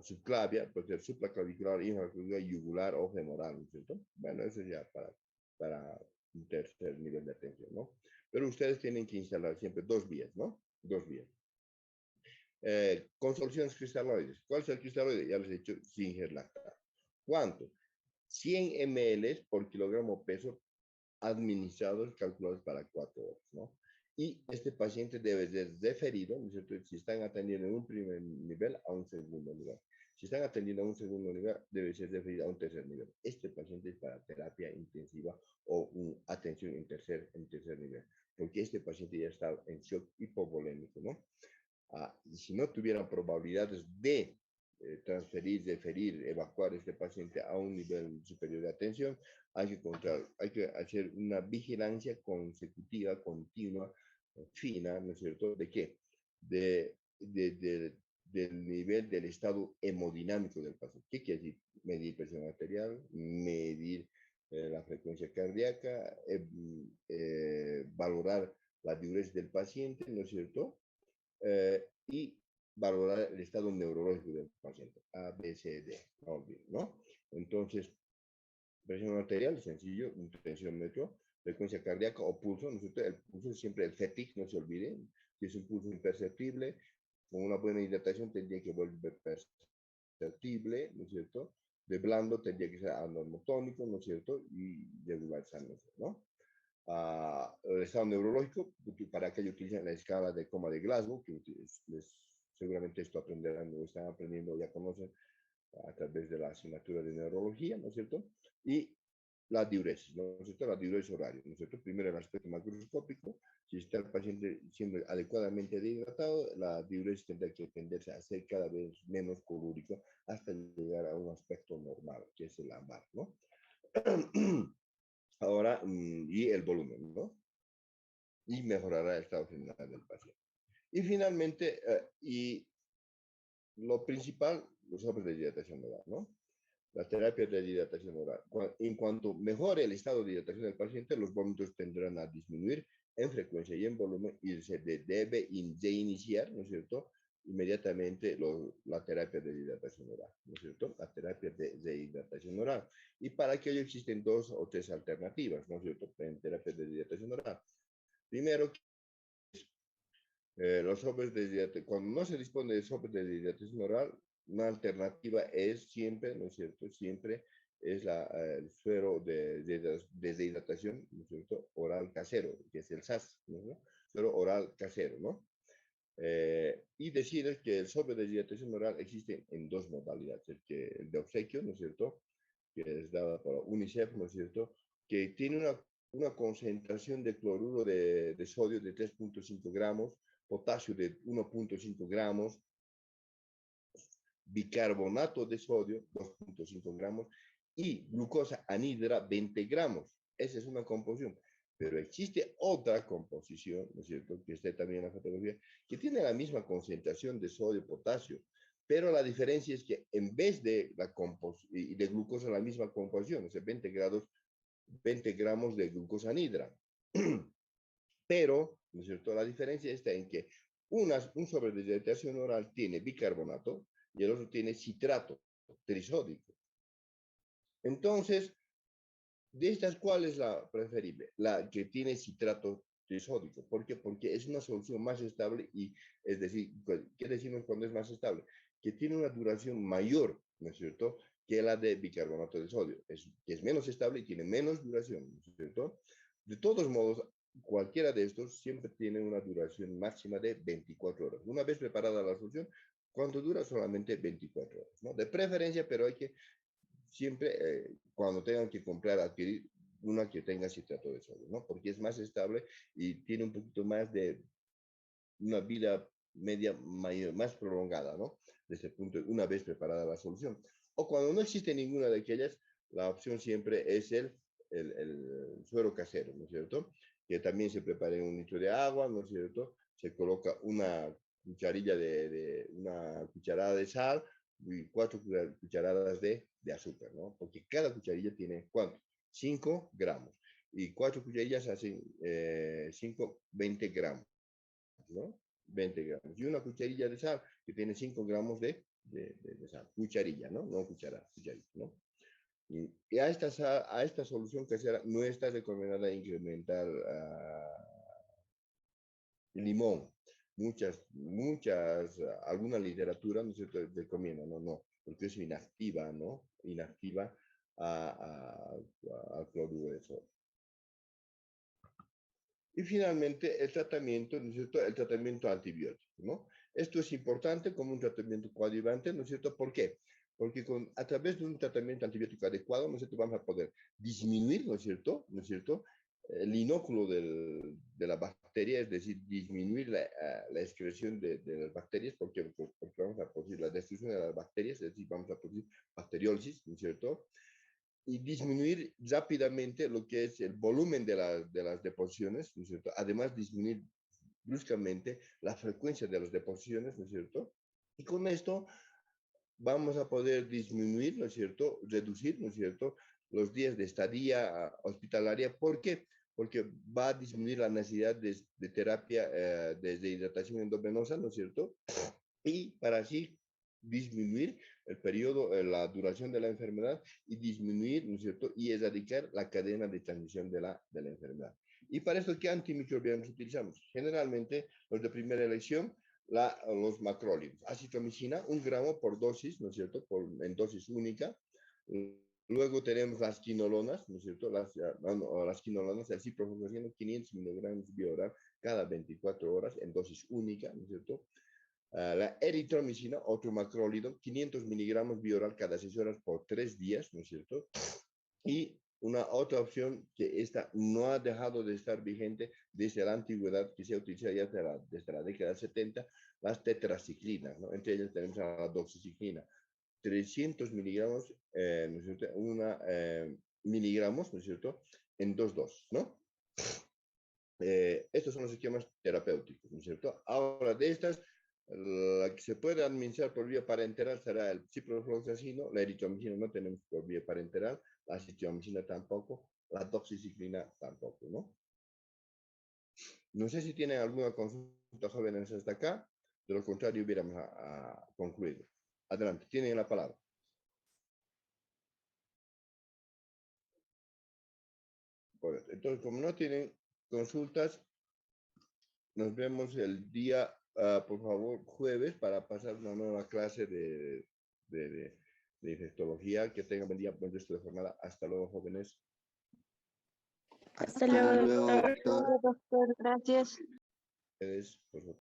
subclavia, puede ser supraclavicular, infraclavicular, yugular o femoral, ¿no es cierto? Bueno, eso ya para un tercer nivel de atención, ¿no? Pero ustedes tienen que instalar siempre dos vías, ¿no? Dos vías. Con soluciones cristaloides. ¿Cuál es el cristaloide? Ya les he dicho, Singer lactato. ¿Cuánto? 100 ml por kilogramo peso administrados, calculados para 4 horas, ¿no? Y este paciente debe ser deferido, ¿no es cierto? Si están atendiendo en un primer nivel, a un segundo nivel. Si están atendiendo a un segundo nivel, debe ser referido a un tercer nivel. Este paciente es para terapia intensiva o atención en tercer nivel, porque este paciente ya está en shock hipovolémico, ¿no? Y si no tuvieran probabilidades de transferir, deferir, evacuar este paciente a un nivel superior de atención, hay que hacer una vigilancia consecutiva, continua, fina, ¿no es cierto? ¿De qué? Del nivel del estado hemodinámico del paciente. ¿Qué quiere decir? Medir presión arterial, medir la frecuencia cardíaca, valorar la diuresis del paciente, ¿no es cierto? Y valorar el estado neurológico del paciente, A, B, C, D, ¿no? Entonces, presión arterial, sencillo, un tensiómetro, frecuencia cardíaca o pulso, ¿no es cierto? El pulso es siempre el FETIC, no se olviden, si es un pulso imperceptible, con una buena hidratación tendría que volver perceptible, ¿no es cierto? De blando tendría que ser anormotónico, ¿no es cierto? Y regular sano, ¿no? El estado neurológico, para que utilizan la escala de coma de Glasgow, que seguramente esto aprenderán o están aprendiendo, ya conocen a través de la asignatura de neurología, ¿no es cierto? Y la diuresis, ¿no es cierto? La diuresis horaria, ¿no es cierto? Primero el aspecto macroscópico, si está el paciente siendo adecuadamente deshidratado, la diuresis tendrá que tenderse a ser cada vez menos colúrico hasta llegar a un aspecto normal, que es el ámbar, ¿no? Ahora, y el volumen, ¿no? Y mejorará el estado general del paciente. Y finalmente, y lo principal, los hombres de dilatación oral, ¿no? La terapia de dilatación oral. En cuanto mejore el estado de dilatación del paciente, los vómitos tendrán a disminuir en frecuencia y en volumen y se debe de iniciar, ¿no es cierto? Inmediatamente la terapia de dilatación oral, ¿no es cierto? La terapia de dilatación oral. Y para ello existen dos o tres alternativas, ¿no es cierto? En terapia de dilatación oral. Primero, los sopes de dilatación, cuando no se dispone de sopes de dilatación oral, una alternativa es siempre, ¿no es cierto? Siempre es el suero de deshidratación, ¿no es cierto? Oral casero, que es el SAS, ¿no? Suero oral casero, ¿no? Y decirles que el sobre de deshidratación oral existe en dos modalidades, el de obsequio, ¿no es cierto? Que es dada por UNICEF, ¿no es cierto? Que tiene una concentración de cloruro de sodio de 3.5 gramos, potasio de 1.5 gramos, bicarbonato de sodio 2.5 gramos y glucosa anhidra 20 gramos. Esa es una composición. Pero existe otra composición, ¿no es cierto?, que está también en la fotografía, que tiene la misma concentración de sodio y potasio, pero la diferencia es que en vez de de glucosa la misma composición, o sea, 20 gramos de glucosa anhidra. Pero, ¿no es cierto?, la diferencia está en que un sobre de hidratación oral tiene bicarbonato y el otro tiene citrato trisódico. Entonces, de estas, ¿cuál es la preferible? La que tiene citrato trisódico. ¿Por qué? Porque es una solución más estable y, es decir, ¿qué decimos cuando es más estable? Que tiene una duración mayor, ¿no es cierto?, que la de bicarbonato de sodio. Que es menos estable y tiene menos duración, ¿no es cierto? De todos modos, cualquiera de estos siempre tiene una duración máxima de 24 horas. Una vez preparada la solución, ¿cuánto dura? Solamente 24 horas, ¿no? De preferencia, pero hay que siempre, cuando tengan que comprar, adquirir una que tenga citrato de sodio, ¿no? Porque es más estable y tiene un poquito más de una vida media mayor, más prolongada, ¿no? Desde el punto, una vez preparada la solución. O cuando no existe ninguna de aquellas, la opción siempre es el suero casero, ¿no es cierto? Que también se prepara en un litro de agua, ¿no es cierto? Se coloca una una cucharada de sal y 4 cucharadas de azúcar, ¿no? Porque cada cucharilla tiene, ¿cuánto? 5 gramos. Y 4 cucharillas hacen 20 gramos, ¿no? 20 gramos. Y una cucharilla de sal que tiene 5 gramos de sal. Cucharilla, ¿no? No cucharada, cucharilla, ¿no? Y a esta solución casera no está recomendada incrementar limón. Alguna literatura, ¿no es cierto?, recomienda, no, porque es inactiva, ¿no? Inactiva al cloruro de sodio. Y finalmente, el tratamiento, ¿no es cierto?, el tratamiento antibiótico, ¿no? Esto es importante como un tratamiento coadyuvante, ¿no es cierto? ¿Por qué? Porque a través de un tratamiento antibiótico adecuado, ¿no es cierto?, vamos a poder disminuir, ¿no es cierto?, ¿no es cierto?, el inóculo de la bacteria, es decir, disminuir la excreción de las bacterias, porque vamos a producir la destrucción de las bacterias, es decir, vamos a producir bacteriólisis, ¿no es cierto?, y disminuir rápidamente lo que es el volumen de las deposiciones, ¿no es cierto? Además, disminuir bruscamente la frecuencia de las deposiciones, ¿no es cierto? Y con esto vamos a poder disminuir, ¿no es cierto? Reducir, ¿no es cierto?, los días de estadía hospitalaria. ¿Por qué? Porque va a disminuir la necesidad de terapia de hidratación endovenosa, ¿no es cierto? Y para así disminuir el periodo, la duración de la enfermedad y disminuir, ¿no es cierto?, y erradicar la cadena de transmisión de la enfermedad. Y para esto, ¿qué antimicrobianos utilizamos? Generalmente, los de primera elección, los macrólidos. Acitromicina, 1 gramo por dosis, ¿no es cierto?, en dosis única. Luego tenemos las quinolonas, ¿no es cierto? Las quinolonas, el ciprofloxacino, 500 miligramos vía oral cada 24 horas en dosis única, ¿no es cierto? La eritromicina, otro macrólido, 500 miligramos vía oral cada 6 horas por 3 días, ¿no es cierto? Y una otra opción que esta no ha dejado de estar vigente desde la antigüedad, que se utiliza ya desde la década de 70, las tetraciclinas, ¿no? Entre ellas tenemos a la doxiciclina, 300 miligramos, ¿no es cierto? Miligramos, ¿no es cierto?, en 2 dosis, ¿no? Estos son los esquemas terapéuticos, ¿no es cierto? Ahora, de estas, la que se puede administrar por vía parenteral será el ciprofloxacino, la eritromicina no tenemos por vía parenteral, la citromicina tampoco, la doxiciclina tampoco, ¿no? No sé si tienen alguna consulta, jóvenes, hasta acá, de lo contrario hubiéramos concluido. Adelante, tienen la palabra. Correcto. Entonces, como no tienen consultas, nos vemos el día, por favor, jueves para pasar una nueva clase de infectología. Que tengan buen día, buen resto de jornada. Hasta luego, jóvenes. Hasta Hasta luego, luego, doctor. doctor. Gracias. Ustedes, por favor.